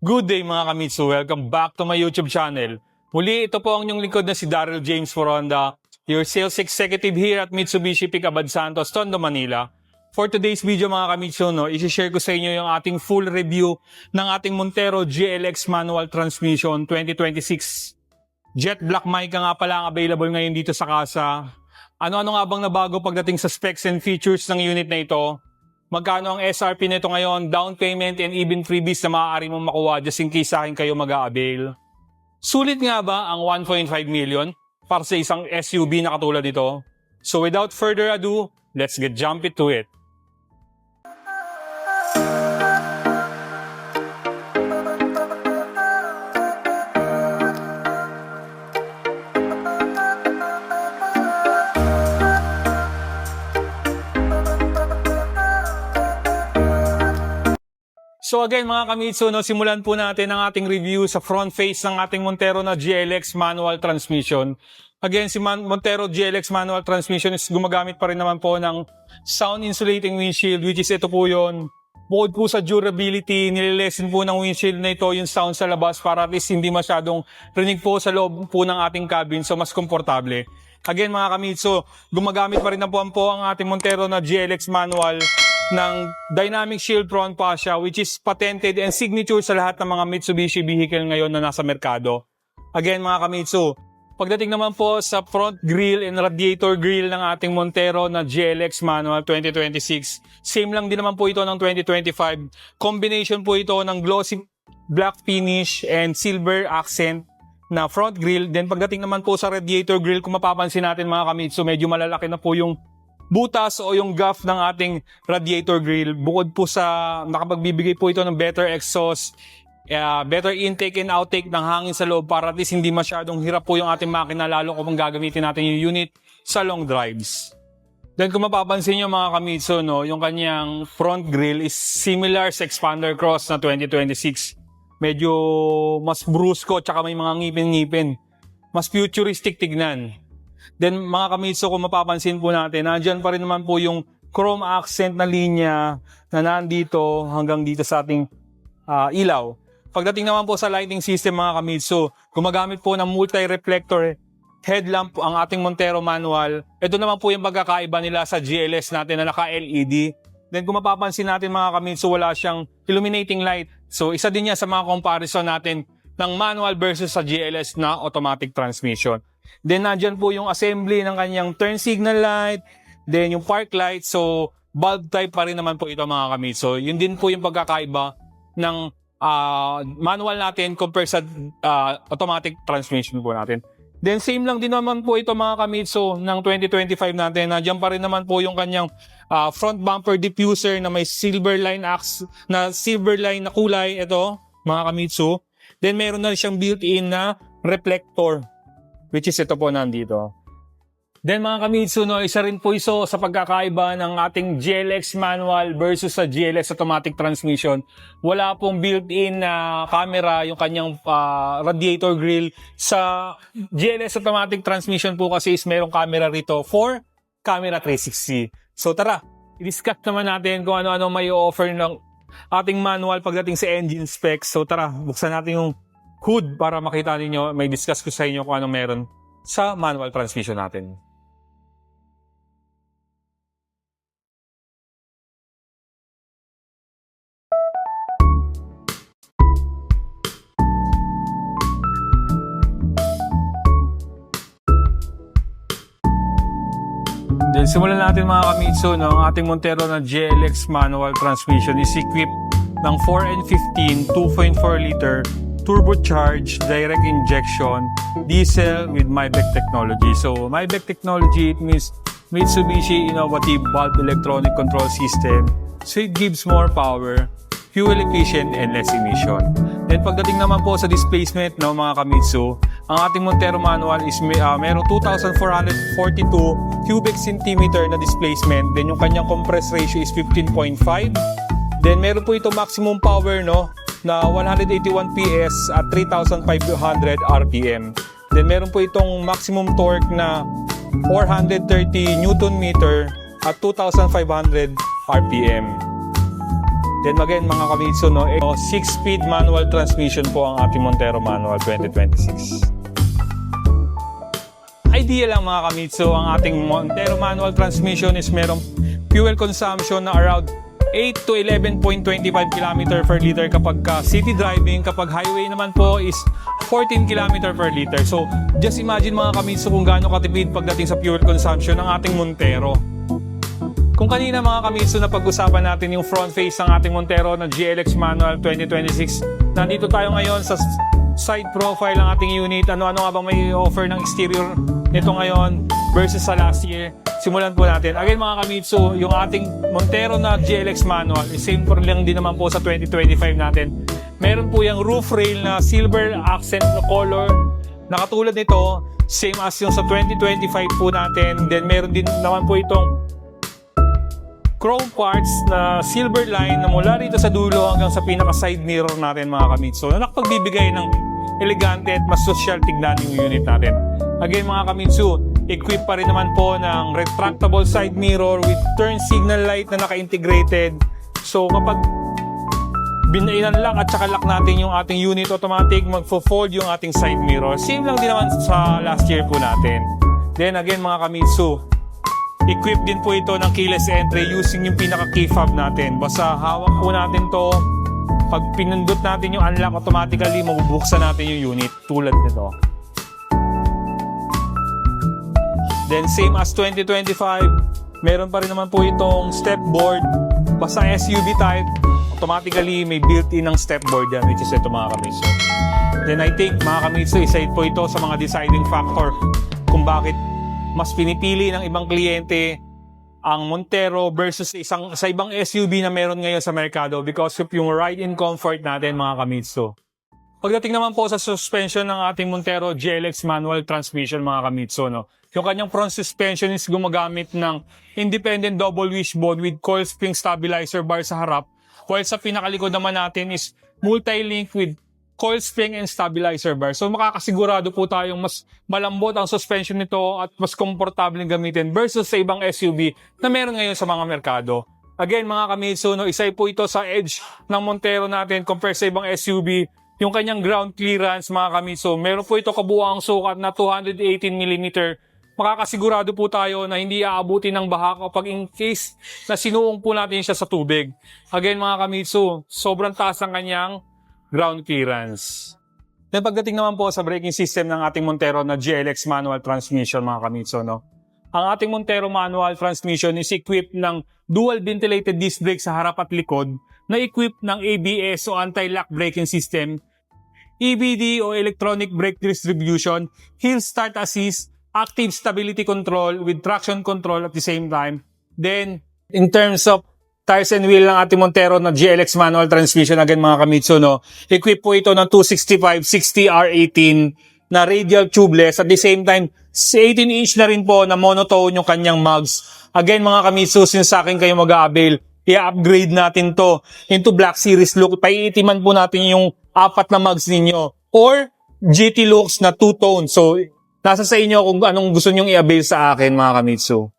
Good day mga kamitsu, welcome back to my YouTube channel. Muli ito po ang inyong lingkod na si Daryl James Foronda, your sales executive here at Mitsubishi Picabad Santos, Tondo, Manila. For today's video mga kamitsu, isi-share ko sa inyo yung ating full review ng ating Montero GLX Manual Transmission 2026. Jet Black mica nga pala ang available ngayon dito sa kasa. Ano-ano nga bang nabago pagdating sa specs and features ng unit na ito? Magkano ang SRP nito ngayon, down payment and even freebies na maaari mong makuha just in case sa akin kayo mag-a-avail. Sulit nga ba ang 1.5 million para sa isang SUV na katulad nito? So without further ado, let's get jump into it. So again mga kamitsu, simulan po natin ang ating review sa front face ng ating Montero na GLX manual transmission. Again, si Montero GLX manual transmission is gumagamit pa rin naman po ng sound insulating windshield, which is ito po yun. Bukod po sa durability, nililesen po ng windshield na ito yung sound sa labas para at least hindi masyadong rinig po sa loob po ng ating cabin, so mas komportable. Again mga kamitsu, gumagamit pa rin naman po ang ating Montero na GLX manual ng Dynamic Shield Front Fascia, which is patented and signature sa lahat ng mga Mitsubishi vehicle ngayon na nasa merkado. Again mga kamitsu, pagdating naman po sa front grille and radiator grille ng ating Montero na GLX manual 2026, same lang din naman po ito ng 2025. Combination po ito ng glossy black finish and silver accent na front grille. Then pagdating naman po sa radiator grille, kung mapapansin natin mga kamitsu, medyo malalaki na po yung butas o yung gap ng ating radiator grille. Bukod po sa nakapagbibigay po ito ng better exhaust, better intake and outtake ng hangin sa loob para at least hindi masyadong hirap po yung ating makina, lalo kung gagamitin natin yung unit sa long drives. Then kung mapapansin nyo mga kamitsu, yung kanyang front grille is similar sa Expander Cross na 2026. Medyo mas brusko tsaka may mga ngipin-ngipin. Mas futuristic tignan. Then mga kamitsu, kung mapapansin po natin, nandyan pa rin naman po yung chrome accent na linya na nandito hanggang dito sa ating ilaw. Pagdating naman po sa lighting system mga kamitsu, gumagamit po ng multi-reflector headlamp ang ating Montero manual. Ito naman po yung pagkakaiba nila sa GLS natin na naka-LED. Then kung mapapansin natin mga kamitsu, wala siyang illuminating light. So isa din yan sa mga comparison natin ng manual versus sa GLS na automatic transmission. Then nandyan po yung assembly ng kanyang turn signal light, then yung park light. So bulb type pa rin naman po ito mga kamitsu. Yun din po yung pagkakaiba ng manual natin compared sa automatic transmission po natin. Then same lang din naman po ito mga kamitsu ng 2025 natin. Nandyan pa rin naman po yung kanyang front bumper diffuser na may silver line na kulay. Ito mga kamitsu. Then meron na siyang built-in na reflector, which is ito po nandito. Then mga kamitsu, isa rin po iso sa pagkakaiba ng ating GLX manual versus sa GLS automatic transmission. Wala pong built-in na camera yung kanyang radiator grille. Sa GLS automatic transmission po kasi is merong camera rito for camera 360. So tara, i-discuss naman natin kung ano-ano may offer ng ating manual pagdating sa engine specs. So tara, buksan natin yung hood para makita ninyo, may discuss ko sa inyo kung anong meron sa manual transmission natin. Then simulan natin mga kamitsu, ang ating Montero na GLX manual transmission is equipped ng 4 and 15 2.4 liter turbocharged direct injection diesel with Maybach technology. So Maybach technology, it means Mitsubishi Innovative Valve Electronic Control System. So it gives more power, fuel efficient, and less emission. Then pagdating naman po sa displacement mga kamitsu, ang ating Montero manual is merong 2,442 cubic centimeter na displacement. Then yung kanyang compress ratio is 15.5. Then meron po ito maximum power na 181 PS at 3,500 RPM. Then meron po itong maximum torque na 430 Newton meter at 2,500 RPM. Then again mga kamitsu, 6-speed manual transmission po ang ating Montero Manual 2026. Idea lang mga kamitsu, ang ating Montero Manual Transmission is merong fuel consumption na around 8 to 11.25 km per liter kapag city driving. Kapag highway naman po is 14 km per liter. So just imagine mga kamitsu kung gaano katipid pagdating sa fuel consumption ng ating Montero. Kung kanina mga kamitsu na pag-usapan natin yung front face ng ating Montero na GLX Manual 2026, nandito tayo ngayon sa side profile ng ating unit. Ano-ano nga bang may offer ng exterior nito ngayon versus sa last year? Simulan po natin. Again mga kamitsu, yung ating Montero na GLX Manual, same for lang din naman po sa 2025 natin. Meron po yung roof rail na silver accent na color. Nakatulad nito, same as yung sa 2025 po natin. Then meron din naman po itong chrome parts na silver line na mula rito sa dulo hanggang sa pinaka side mirror natin mga kamitsu, na nakapagbibigay ng elegante at mas social tignan yung unit natin. Again mga kamitsu, equipped pa rin naman po ng retractable side mirror with turn signal light na naka-integrated. So kapag in-unlock at saka lock natin yung ating unit, automatic magfo-fold yung ating side mirror. Same lang din naman sa last year po natin. Then again mga kamitsu, equipped din po ito ng keyless entry using yung pinaka-key fob natin. Basta hawak po natin to, pag pinindot natin yung unlock, automatically mabubuksan natin yung unit tulad nito. Then same as 2025, meron pa rin naman po itong step board. Basta SUV type, automatically may built-in ng step board yan, which is ito mga kamitsu. Then I think mga kamitsu, isa po ito sa mga deciding factor kung bakit mas pinipili ng ibang kliyente ang Montero versus sa ibang SUV na meron ngayon sa merkado, because of yung ride-in comfort natin mga kamitsu. Pagdating naman po sa suspension ng ating Montero GLX manual transmission mga kamitsu, yung kanyang front suspension is gumagamit ng independent double wishbone with coil spring stabilizer bar sa harap, while sa pinakalikod naman natin is multi-link with coil spring and stabilizer bar. So makakasigurado po tayong mas malambot ang suspension nito at mas komportable gamitin versus sa ibang SUV na meron ngayon sa mga merkado. Again mga kamitsu, isa po ito sa edge ng Montero natin compare sa ibang SUV. Yung kanyang ground clearance mga kamitsu, meron po ito kabuuang sukat na 218mm. Makakasigurado po tayo na hindi aabuti ng baha kapag in case na sinuong po natin siya sa tubig. Again mga kamitsu, sobrang taas ang kanyang ground clearance. Then pagdating naman po sa braking system ng ating Montero na GLX manual transmission mga kamitsu, ang ating Montero manual transmission is equipped ng dual ventilated disc brake sa harap at likod, na equipped ng ABS o anti-lock braking system, EBD o electronic brake distribution, hill start assist, active stability control with traction control at the same time. Then in terms of tires and wheel ng ating Montero na GLX manual transmission, again mga kamitsu, equipped po ito ng 265/60 R18 na radial tubeless. At the same time, 18-inch na rin po na monotone yung kanyang mugs. Again mga kamitsu, since sa akin kayo mag-a-avail, i-upgrade natin to into Black Series look. Paiitiman po natin yung 4 na mugs ninyo or GT looks na 2-tone. So nasa sa inyo kung anong gusto nyong i-avail sa akin mga kamitsu.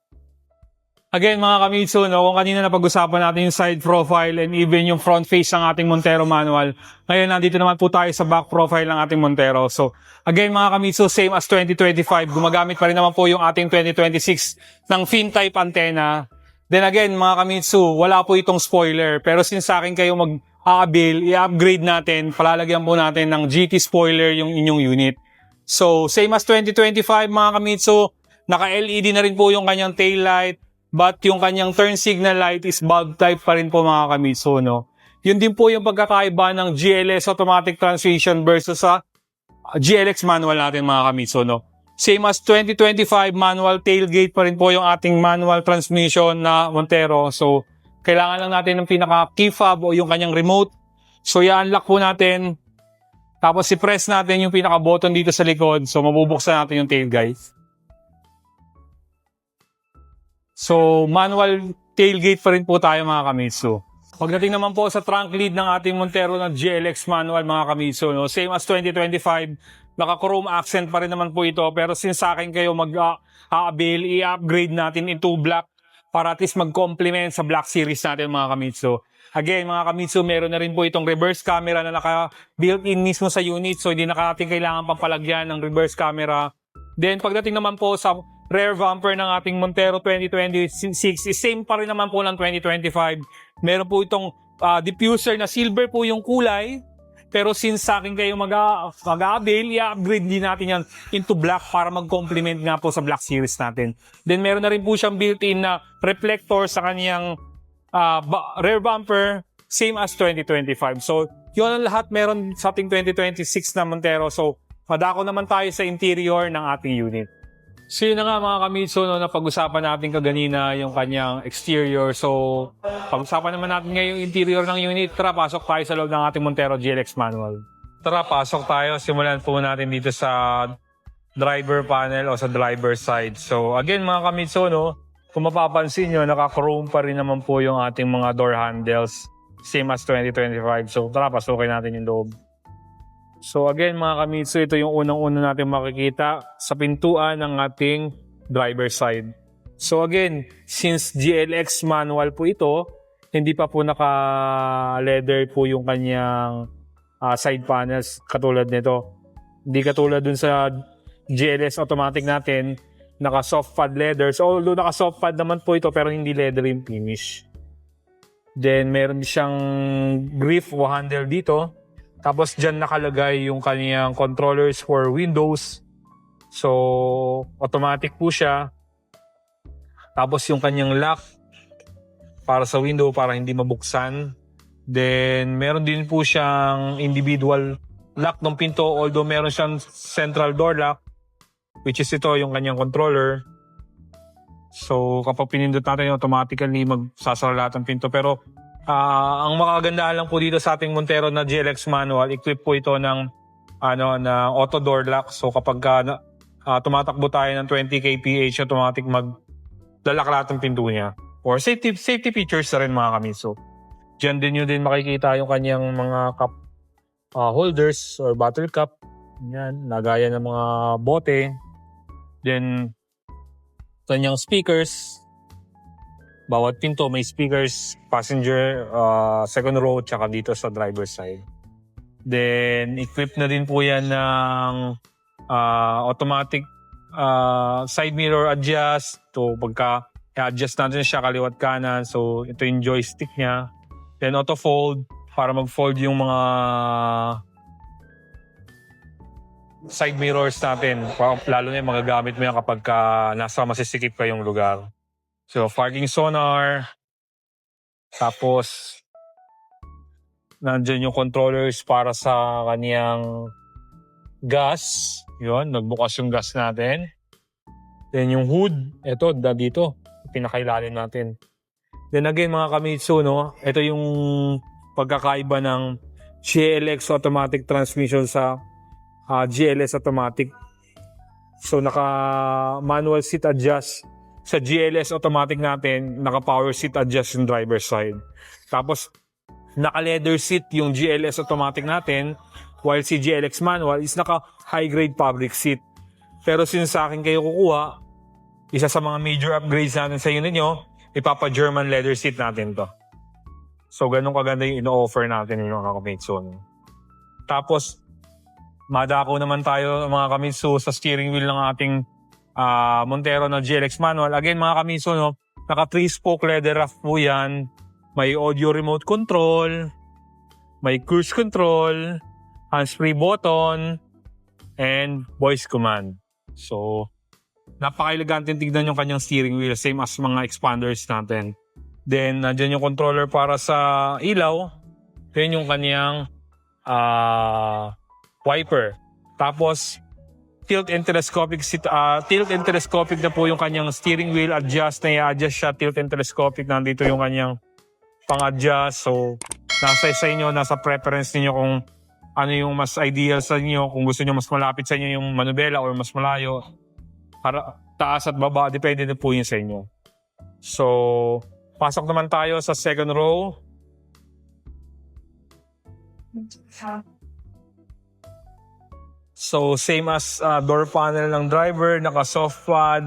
Again mga kamitsu, kung kanina na pag-usapan natin yung side profile and even yung front face ng ating Montero manual, ngayon nandito naman po tayo sa back profile ng ating Montero. So again mga kamitsu, same as 2025, gumagamit pa rin naman po yung ating 2026 ng fin type antenna. Then again mga kamitsu, wala po itong spoiler, pero since sa akin kayo mag-a-avail, i-upgrade natin, palalagyan po natin ng GT spoiler yung inyong unit. So same as 2025 mga kamitsu, naka-LED na rin po yung kanyang tail light. But yung kanyang turn signal light is bulb type pa rin po mga kamitsu, Yun din po yung pagkakaiba ng GLS automatic transmission versus sa GLX manual natin mga kamitsu, Same as 2025, manual tailgate pa rin po yung ating manual transmission na Montero. So kailangan lang natin ng pinaka key fob o yung kanyang remote. So i-unlock po natin. Tapos i-press natin yung pinaka button dito sa likod. So mabubuksan natin yung tailgate. So, manual tailgate pa rin po tayo mga kamitsu. Pagdating naman po sa trunk lid ng ating Montero na GLX manual mga kamitsu, same as 2025, naka-chrome accent pa rin naman po ito. Pero since sa akin kayo mag-a-avail, i-upgrade natin into black para at least mag-complement sa Black Series natin mga kamitsu. Again, mga Kamitsu, meron na rin po itong reverse camera na naka-built-in mismo sa unit. So, hindi na natin kailangan pampalagyan ng reverse camera. Then, pagdating naman po sa rear bumper ng ating Montero 2026, same pa rin naman po ng 2025. Meron po itong diffuser na silver po yung kulay. Pero since sa akin kayo mag-avail, i-upgrade din natin yan into black para mag-complement nga po sa black series natin. Then, meron na rin po siyang built-in na reflector sa kanyang rear bumper, same as 2025. So, yun ang lahat meron sa ating 2026 na Montero. So, madako naman tayo sa interior ng ating unit. So, yun na nga mga Kamitsu, no, napag-usapan natin kaganina yung kanyang exterior. So, pag-usapan naman natin ngayon yung interior ng unit. Tara, pasok tayo sa loob ng ating Montero GLX manual. Tara, pasok tayo. Simulan po natin dito sa driver panel o sa driver side. So, again mga Kamitsu, no, kung mapapansin nyo, naka-chrome pa rin naman po yung ating mga door handles. Same as 2025. So, tara, pasukin natin yung loob. So, again, mga Kamitsu, ito yung unang-una natin makikita sa pintuan ng ating driver side. So, again, since GLX manual po ito, hindi pa po naka-leather po yung kanyang side panels katulad nito. Hindi katulad dun sa GLS automatic natin, naka-soft pad leather. So, although naka-soft pad naman po ito, pero hindi leather yung finish. Then, meron siyang grip o handle dito. Tapos, dyan nakalagay yung kaniyang controllers for Windows. So, automatic po siya. Tapos, yung kanyang lock para sa window para hindi mabuksan. Then, meron din po siyang individual lock ng pinto. Although, meron siyang central door lock, which is ito, yung kanyang controller. So, kapag pinindot natin, automatically magsasara lahat ng pinto. Pero, ang makagandaan lang po dito sa ating Montero na GLX manual, equip po ito ng na auto door lock. So, kapag tumatakbo tayo ng 20 kph, automatic maglalak lahat ng pinto niya. Or safety features na rin mga Kamitsu. Diyan din nyo din makikita yung kanyang mga cup holders or bottle cup. Yan, lagayan ng mga bote. Then, kanyang speakers. Bawat pinto may speakers, passenger, second row, tsaka dito sa driver's side. Then, equipped na din po yan ng automatic side mirror adjust. So, pagka i-adjust natin siya kaliwat kanan. So, ito yung joystick niya. Then, auto fold para mag-fold yung mga side mirrors natin, lalo na yung magagamit mo yan kapag nasa masisikip kayong lugar. So, parking sonar. Tapos, nandyan yung controllers para sa kaniyang gas. Yun, nagbukas yung gas natin. Then yung hood, ito, dito, pinakailalim natin. Then again, mga Kamitsu, no, ito yung pagkakaiba ng GLX automatic transmission sa GLS automatic. So, naka-manual seat adjust. Sa GLS automatic natin, naka-power seat adjust yung driver's side. Tapos, naka-leather seat yung GLS automatic natin, while si GLX manual is naka-high-grade fabric seat. Pero since sa akin kayo kukuha, isa sa mga major upgrades natin sa unit nyo, ipapa-German leather seat natin to. So, ganun kaganda yung ino-offer natin yung mga Kamitsu. Tapos, madako naman tayo mga Kamitsu sa steering wheel ng ating Montero na GLX manual. Again mga Kamitsu, no, naka 3-spoke leather wrap po yan. May audio remote control, may cruise control, hands-free button, and voice command. So, napaka-elegante tignan yung kanyang steering wheel, same as mga expanders natin. Then, nandyan yung controller para sa ilaw. Then yung kanyang wiper. Tapos, tilt and telescopic na po yung kanyang steering wheel adjust na i-adjust siya, tilt and telescopic. Nandito yung kanyang pang-adjust. So, nasa sa inyo, nasa preference niyo kung ano yung mas ideal sa inyo. Kung gusto niyo mas malapit sa inyo yung manubela or mas malayo. Para taas at baba, depende na po yun sa inyo. So, pasok naman tayo sa second row. So, same as door panel ng driver, naka-soft pad,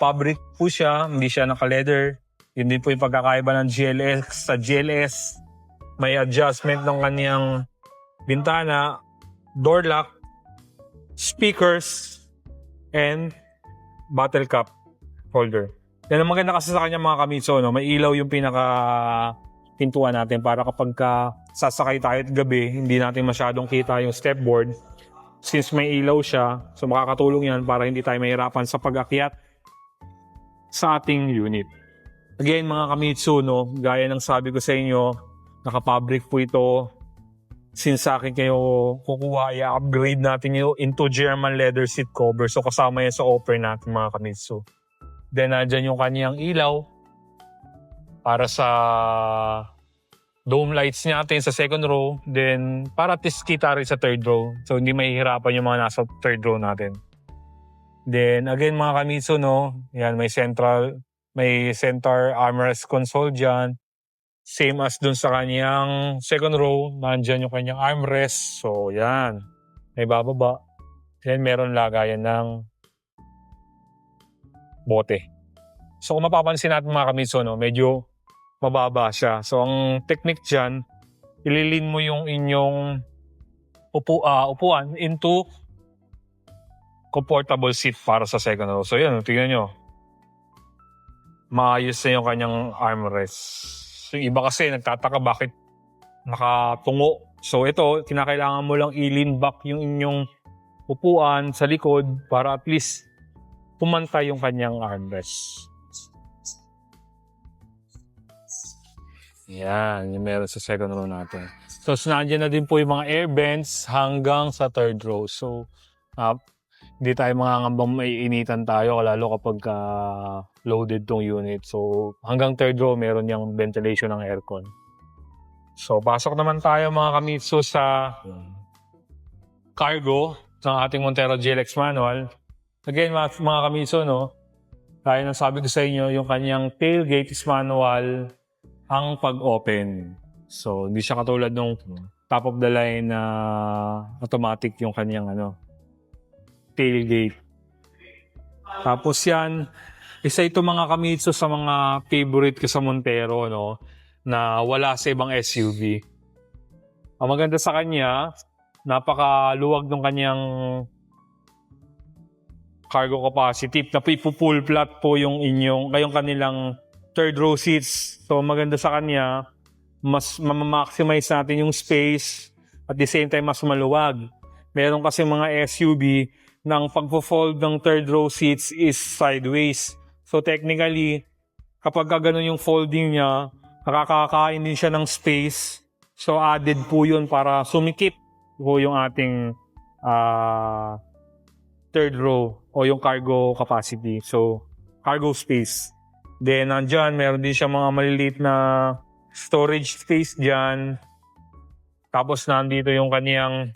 fabric po siya, hindi siya naka-leather. Yun din po yung pagkakaiba ng GLX. Sa GLS, may adjustment ng kanyang bintana, door lock, speakers, and bottle cap holder. Yan ang maganda kasi sa kanya mga kamitso, no? May ilaw yung pintuan natin para kapag sasakay tayo at gabi, hindi natin masyadong kita yung stepboard. Since may ilaw siya, so makakatulong yan para hindi tayo mahirapan sa pag-akyat sa ating unit. Again mga kamitso, no? Gaya ng sabi ko sa inyo, naka-fabric po ito. Since sa akin kayo kukuha, i-upgrade natin yung into German leather seat cover. So kasama yan sa offer natin mga kamitso. Then, nandyan yung kanyang ilaw para sa dome lights natin sa second row. Then, para at least kita rin sa third row. So, hindi mahihirapan yung mga nasa third row natin. Then, again mga kamitso, no? Yan, may center armrest console dyan. Same as dun sa kanyang second row. Nandyan yung kanyang armrest. So, yan. May bababa. Then, meron lagayan ng bote. So kung mapapansin natin mga kamitso, no, medyo mababa siya. So ang technique dyan, ililin mo yung inyong upuan into comfortable seat para sa second row. So yan, tingnan nyo. Maayos na yung kanyang armrest. So, yung iba kasi nagtataka bakit nakatungo. So ito, kinakailangan mo lang i-lean back yung inyong upuan sa likod para at least pumantay yung kanyang armrest. Yan, yung meron sa second row natin. So, nandiyan na din po yung mga air vents hanggang sa third row. So, hindi tayo mangangambang maiinitan tayo lalo kapag loaded tong unit. So, hanggang third row meron yung ventilation ng aircon. So, pasok naman tayo mga kamitso sa cargo ng ating Montero GLX manual. Again, mga kamitso, no? Kaya nang sabi ko sa inyo, yung kanyang tailgate is manual ang pag-open. So, hindi siya katulad nung top of the line na automatic yung kanyang tailgate. Tapos yan, isa ito mga kamitso sa mga favorite ko sa Montero, no? Na wala sa ibang SUV. Ang maganda sa kanya, napakaluwag ng kanyang cargo capacity na ipo-full flat po yung kanilang third row seats. So maganda sa kanya, mas maximize natin yung space at the same time mas maluwag. Meron kasi mga SUV na ang pagpo-fold ng third row seats is sideways. So technically, kapag ganun yung folding niya, nakakakain din siya ng space. So added po yun para sumikip po yung ating third row o yung cargo capacity. So, cargo space. Then, nandyan, meron din siya mga maliliit na storage space dyan. Tapos, nandito yung kaniyang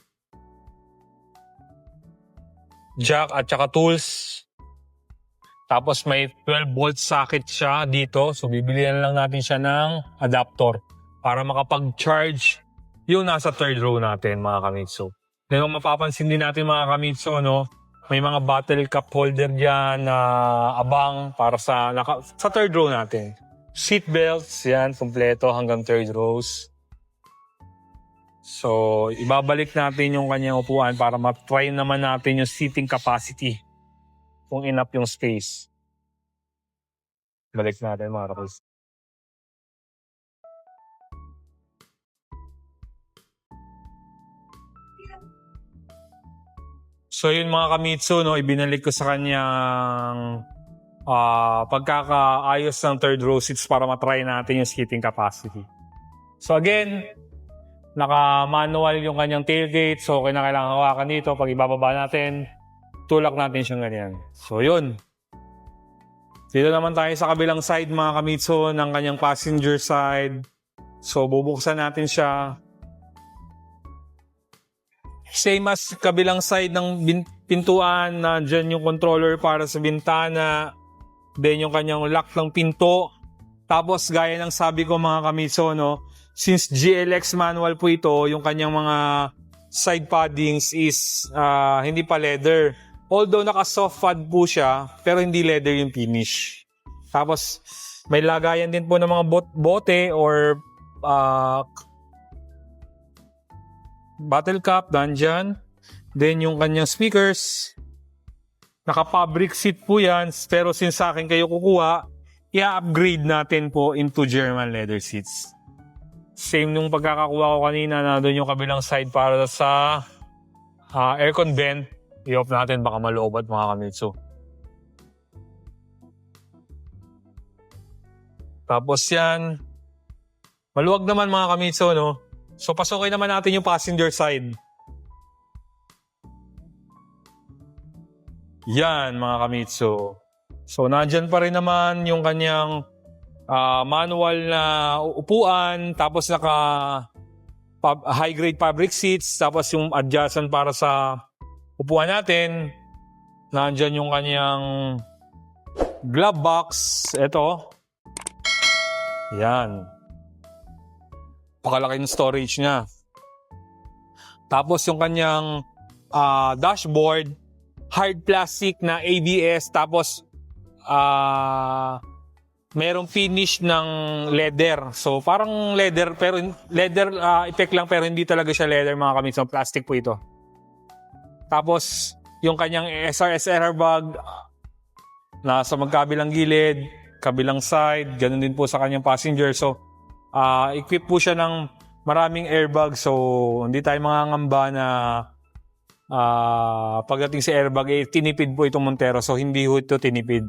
jack at saka tools. Tapos, may 12-volt socket siya dito. So, bibilihan lang natin siya ng adapter para makapag-charge yung nasa third row natin, mga kamitso. Then, kung mapapansin din natin, mga kamitso, no? May mga bottle cap holder dyan na abang para sa third row natin. Seat belts, yan, kompleto hanggang third rows. So, ibabalik natin yung kanyang upuan para ma-try naman natin yung seating capacity. Kung enough yung space. Balik natin mga kapos. So yun mga kamitso, no, ibinalik ko sa kanyang pagkakaayos ng third row seats para matry natin yung seating capacity. So again, naka-manual yung kanyang tailgate, so kailangan hawakan dito. Pag ibababa natin, tulak natin siyang ganyan. So yun. Dito naman tayo sa kabilang side mga kamitso ng kanyang passenger side. So bubuksan natin siya. Same as kabilang side ng pintuan, na dyan yung controller para sa bintana, then yung kanyang lock ng pinto. Tapos gaya ng sabi ko mga kamitso, no, since GLX manual po ito, yung kanyang mga side paddings is hindi pa leather. Although naka soft pad po siya, pero hindi leather yung finish. Tapos May lagayan din po ng mga bote or bottle cap, nandyan. Then yung kanyang speakers, naka-fabric seat po yan, pero since sa akin kayo kukuha, i-upgrade natin po into German leather seats. Same nung pagkakakuha ko kanina, na doon yung kabilang side para sa aircon vent. I-off natin, baka maloobat mga kamitsu. Tapos yan, maluwag naman mga kamitsu, no? So pasukin naman natin yung passenger side. Yan mga kamitsu. So nandyan pa rin naman yung kanyang manual na upuan, tapos naka high grade fabric seats, tapos yung adjacent para sa upuan natin. Nandyan yung kanyang glove box. Ito. Yan. Pakalaki ng storage niya. Tapos yung kanyang dashboard, hard plastic na ABS, tapos merong finish ng leather. So parang leather, pero leather effect lang, pero hindi talaga siya leather mga kamitsu. Plastic po ito. Tapos yung kanyang SRS airbag nasa magkabilang gilid, kabilang side, ganun din po sa kanyang passenger. So equip po siya ng maraming airbag. So hindi tayo mangangamba na pagdating sa airbag, tinipid po itong Montero. So hindi ho ito tinipid.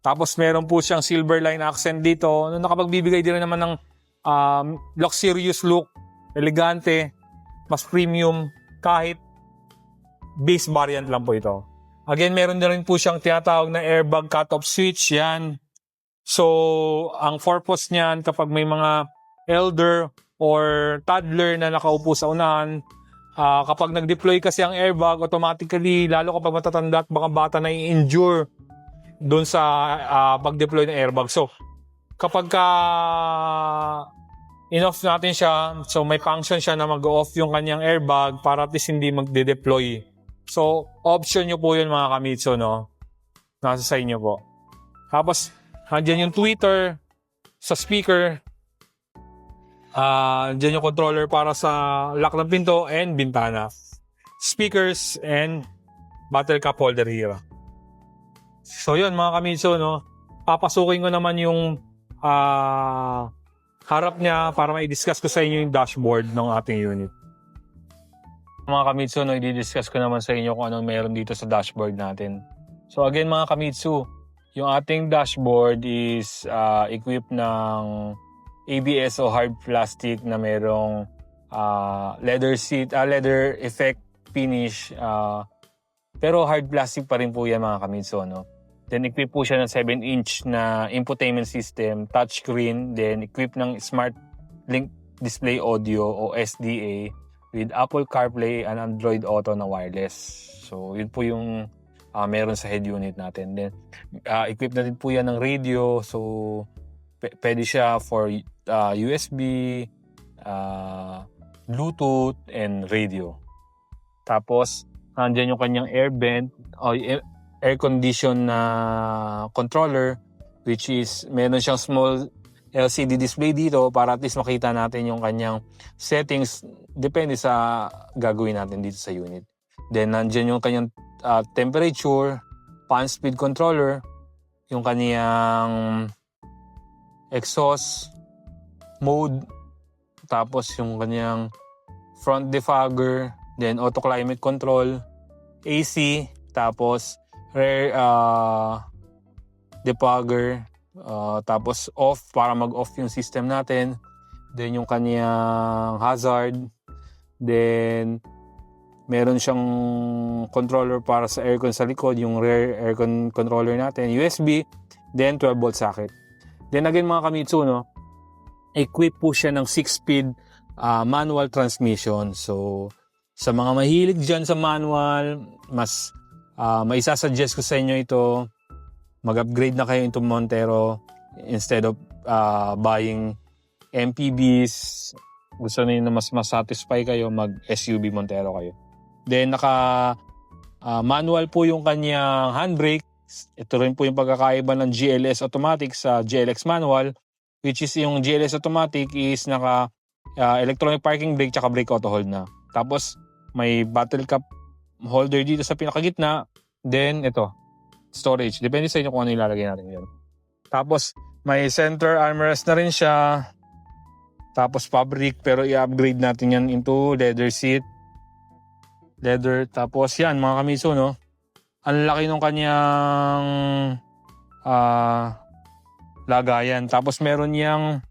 Tapos meron po siyang silver line accent dito. Nakapagbibigay din naman ng luxurious look, elegante, mas premium, kahit base variant lang po ito. Again, meron na rin po siyang tinatawag na airbag cut-off switch. Yan. So, ang purpose niyan kapag may mga elder or toddler na nakaupo sa unahan, kapag nag-deploy kasi ang airbag, automatically, lalo kapag matatanda at baka bata na i-injure doon sa pag-deploy ng airbag. So, kapag in-off natin siya, so may function siya na mag-off yung kanyang airbag para at least hindi magde-deploy. So, option nyo po yun mga kamitsu, no? Nasa sa inyo po. Tapos, andyan yung tweeter sa speaker. Andyan yung controller para sa lock ng pinto and bintana. Speakers and bottle cup holder here. So yun mga kamitsu, no? Papasukin ko naman yung harap niya para mai-discuss ko sa inyo yung dashboard ng ating unit. Mga kamitsu, no, i-discuss ko naman sa inyo kung anong meron dito sa dashboard natin. So again mga kamitsu, yung ating dashboard is equipped ng ABS o hard plastic na merong leather seat, leather effect finish. Pero hard plastic pa rin po yan mga kamitsu, no? Then equipped po siya ng 7-inch na infotainment system, touchscreen, then equipped ng Smart Link Display Audio o SDA with Apple CarPlay and Android Auto na wireless. So yun po yung meron sa head unit natin. Then equipped na din po yan ng radio, so pwede siya for USB, Bluetooth, and radio. Tapos nandiyan yung kanyang air vent o air condition na controller, which is meron siyang small LCD display dito para at least makita natin yung kanyang settings depende sa gagawin natin dito sa unit. Then nandiyan yung kanyang temperature, fan speed controller, yung kanyang exhaust mode, tapos yung kanyang front defogger, then auto climate control, AC, tapos rear defogger, tapos off para mag-off yung system natin, then yung kanyang hazard, then meron siyang controller para sa aircon sa likod, yung rear aircon controller natin, USB, then 12-volt socket. Then again mga kamitsu, no, equip po siya ng 6-speed manual transmission. So sa mga mahilig dyan sa manual, mas may isasuggest ko sa inyo ito, mag-upgrade na kayo into Montero instead of buying MPVs. Gusto niyo na mas satisfy kayo, mag-SUV Montero kayo. Then naka manual po yung kanyang handbrake. Ito rin po yung pagkakaiba ng GLS automatic sa GLX manual, which is yung GLS automatic is naka electronic parking brake tsaka brake auto hold na. Tapos may bottle cap holder dito sa pinakagitna. Then ito, storage. Depende sa inyo kung ano ilalagay natin yun. Tapos may center armrest na rin siya. Tapos fabric, pero i-upgrade natin yan into leather seat. Leather. Tapos yan mga kamiso, no? Ang laki nung kanyang lagayan. Tapos meron yang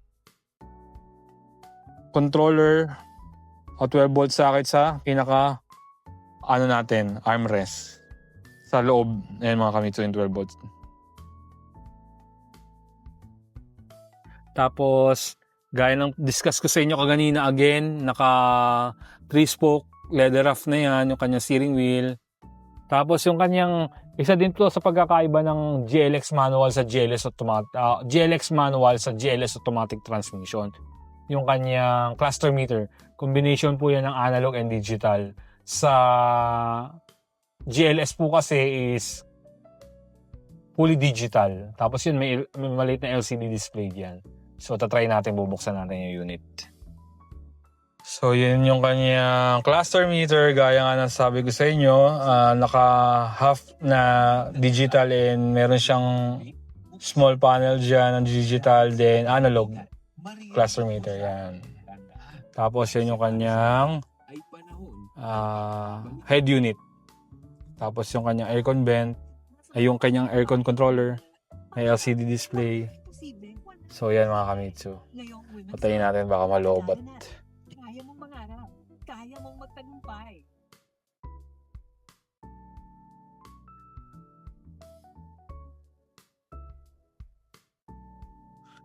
controller o 12 volt socket sa pinaka natin, armrest. Sa loob. Ayan mga kamiso, yung 12 volts. Tapos gaya ng discuss ko sa inyo kaganina, again, naka 3-spoke leather raft na yan, yung kanyang steering wheel. Tapos yung kanyang, isa din to sa pagkakaiba ng GLX manual sa GLS automatic, GLX manual sa GLS automatic transmission. Yung kanyang cluster meter, combination po yan ng analog and digital. Sa GLS po kasi is fully digital. Tapos yun, may maliit na LCD display diyan. So, tatry natin, bubuksan natin yung unit. So, yun yung kanyang cluster meter. Gaya nga ng sabi ko sa inyo, naka-half na digital and meron siyang small panel dyan ng digital, then analog cluster meter. Yan. Tapos, yun yung kanyang head unit. Tapos, yung kanyang aircon vent, ay yung kanyang aircon controller, may LCD display. So yan mga kamitsu. Patayin natin baka malobat. Kaya mong mangarap. Kaya mong magtagumpay.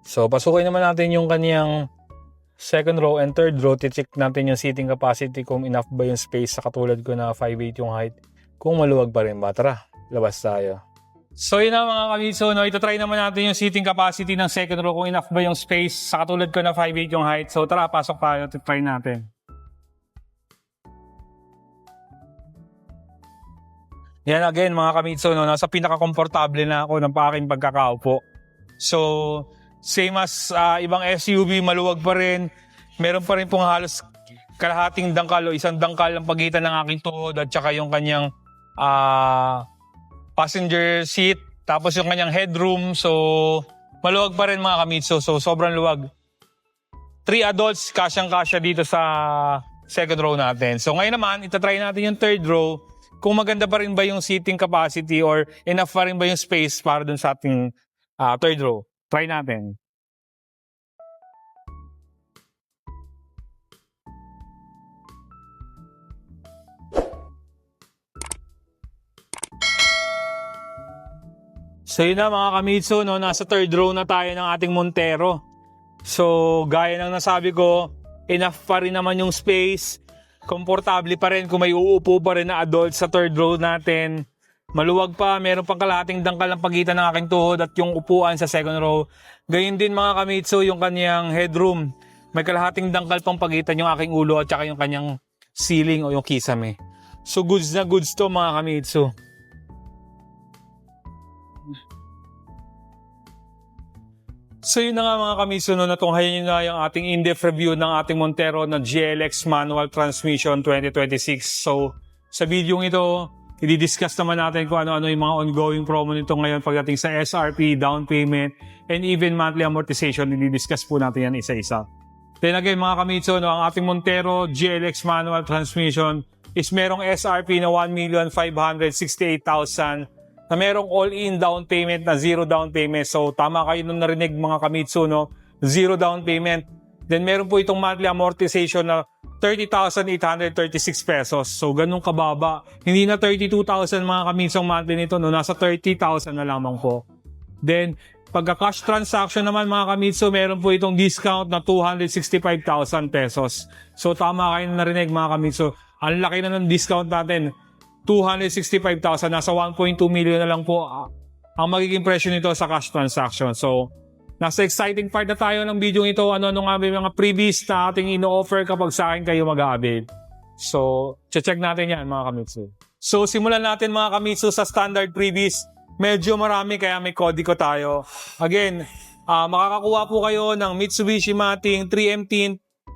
So pasukin naman natin yung kaniyang second row and third row. Check natin yung seating capacity kung enough ba yung space sa katulad ko na 5'8 yung height. Kung maluwag pa rin ba, tara, labas tayo. So yun na mga kamitsu, no? Ito-try naman natin yung seating capacity ng second row kung enough ba yung space sa katulad ko na 5'8 yung height. So tara, pasok tayo, try natin. Yan again mga kamitsu, no? Nasa pinaka-komportable na ako ng aking pagkakaupo. So same as ibang SUV, maluwag pa rin. Meron pa rin pong halos kalahating dangkal o isang dangkal ang pagitan ng aking tuhod at saka yung kanyang passenger seat, tapos yung kanyang headroom. So, maluwag pa rin mga kamitsu. So, sobrang luwag. 3 adults, kasyang-kasya dito sa second row natin. So, ngayon naman, itatry natin yung third row. Kung maganda pa rin ba yung seating capacity or enough pa rin ba yung space para dun sa ating third row. Try natin. So yun na mga kamitsu, no? Nasa third row na tayo ng ating Montero. So gaya ng nasabi ko, enough pa rin naman yung space. Komportable pa rin kung may uupo pa rin na adult sa third row natin. Maluwag pa, meron pang kalahating dangkal ang pagitan ng aking tuhod at yung upuan sa second row. Gayun din mga kamitsu, yung kanyang headroom. May kalahating dangkal pang pagitan yung aking ulo at saka yung kanyang ceiling o yung kisame. So goods na goods to mga kamitsu. So yun na nga mga kamitsu, no, natunghayan nyo na yung ating in-depth review ng ating Montero na GLX Manual Transmission 2026. So sa video ito, i-discuss naman natin kung ano-ano yung mga ongoing promo nito ngayon pagdating sa SRP, down payment, and even monthly amortization. I-discuss po natin yan isa-isa. Then again mga kamitsu, no, ang ating Montero GLX Manual Transmission is merong SRP na 1,568,000 na merong all-in down payment na 0 down payment. So tama kayo nung narinig mga kamitsu, no? 0 down payment. Then meron po itong monthly amortization na 30,836 pesos. So ganun kababa. Hindi na 32,000 mga kamitsu ang monthly nito, no? Nasa 30,000 na lamang po. Then pagka-cash transaction naman mga kamitsu, meron po itong discount na 265,000 pesos. So tama kayo nung narinig mga kamitsu. Ang laki na ng discount natin. 265,000, nasa 1.2 million na lang po ang magiging presyo nito sa cash transaction. So, nasa exciting part na tayo ng video ito. Ano-ano nga may mga freebies na ating ino-offer kapag sa akin kayo mag-a-avail. So, check natin yan mga kamitsu. So, simulan natin mga kamitsu sa standard freebies. medyo marami kaya may kodigo tayo. Again, makakakuha po kayo ng Mitsubishi Mating 3M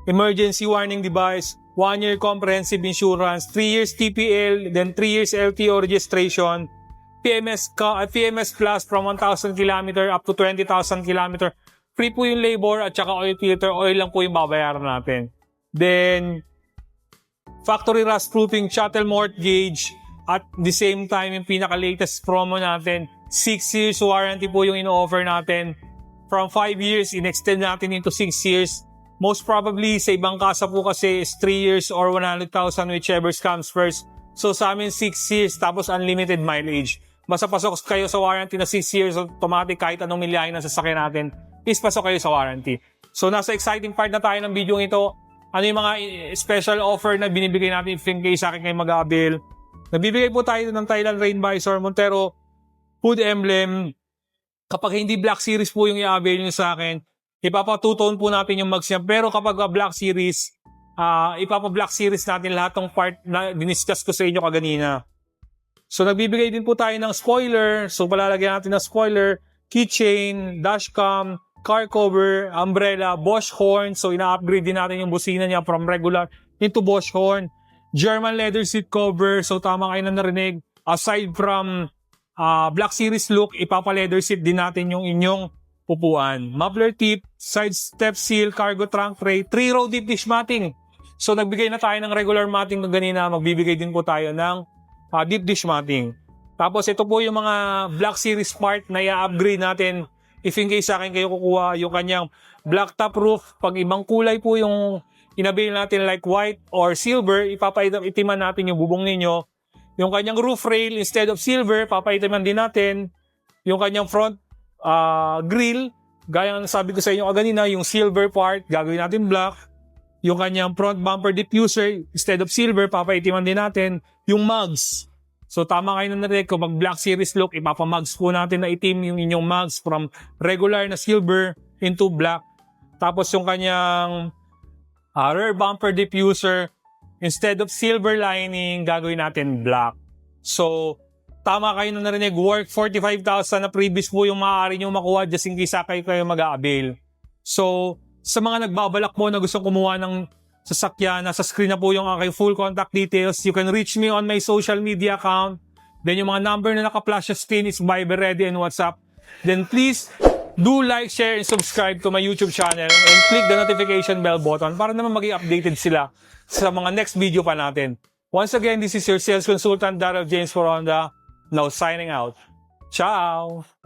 emergency warning device, 1 year comprehensive insurance, 3 years TPL, then 3 years LTO registration, PMS Plus from 1,000 km up to 20,000 km. Free po yung labor at saka oil filter, oil lang po yung babayaran natin. Then, factory rust proofing shuttle mortgage at the same time yung pinaka-latest promo natin, 6 years warranty po yung in-offer natin. From 5 years, in-extend natin into 6 years. Most probably, sa ibang kasa po kasi is 3 years or 100,000 whichever comes first. So sa amin 6 years tapos unlimited mileage. Basta pasok kayo sa warranty na 6 years automatic kahit anong milyahe na sasakyan natin, is pasok kayo sa warranty. So nasa exciting part na tayo ng video ito. Ano yung mga special offer na binibigay natin if in case sa akin kayo mag-avail. Nagbibigay po tayo ng Thailand Rain Visor Montero Hood Emblem. Kapag hindi Black Series po yung i-avail nyo sa akin, ipapa-two-tone po natin yung mags niya. Pero kapag Black Series, ipapa-Black Series natin lahat ng part na diniscuss ko sa inyo kaganina. So nagbibigay din po tayo ng spoiler. So palalagyan natin ng spoiler, keychain, dashcam, car cover, umbrella, Bosch horn. So ina-upgrade din natin yung busina niya from regular into Bosch horn. German leather seat cover. So tama kayo na narinig. Aside from Black Series look, ipapa-leather seat din natin yung inyong upuan. Muffler tip, side step seal, cargo trunk tray, 3-row deep dish matting. So nagbigay na tayo ng regular matting ng ganina, magbibigay din po tayo ng deep dish matting. Tapos ito po yung mga Black Series part na i-upgrade natin. If in case sa akin kayo kukuha yung kanyang black top roof, pag ibang kulay po yung inabil natin like white or silver, ipapaitim-itiman natin yung bubong ninyo. Yung kanyang roof rail, instead of silver, papaitiman din natin. Yung kanyang front grill, gaya ng sabi ko sa inyo kanina, yung silver part, gagawin natin black. Yung kanyang front bumper diffuser, instead of silver, papaitiman din natin. Yung mugs. So tama kayo na narinig, kung mag Black Series look, ipapamags po natin na itim yung inyong mugs from regular na silver into black. Tapos yung kanyang rear bumper diffuser, instead of silver lining, gagawin natin black. So, tama kayo na narinig, worth 45,000 na previous po yung maaari nyo makuha just in case kayo mag-a-avail. So, sa mga nagbabalak po na gustong kumuha ng sasakyan, nasa screen na po yung aking full contact details. You can reach me on my social media account. Then yung mga number na naka-flash sa screen is Viber, Ready, and WhatsApp. Then please, do like, share, and subscribe to my YouTube channel and click the notification bell button para naman maging updated sila sa mga next video pa natin. Once again, this is your sales consultant, Daryl James for Honda. Now signing out. Ciao!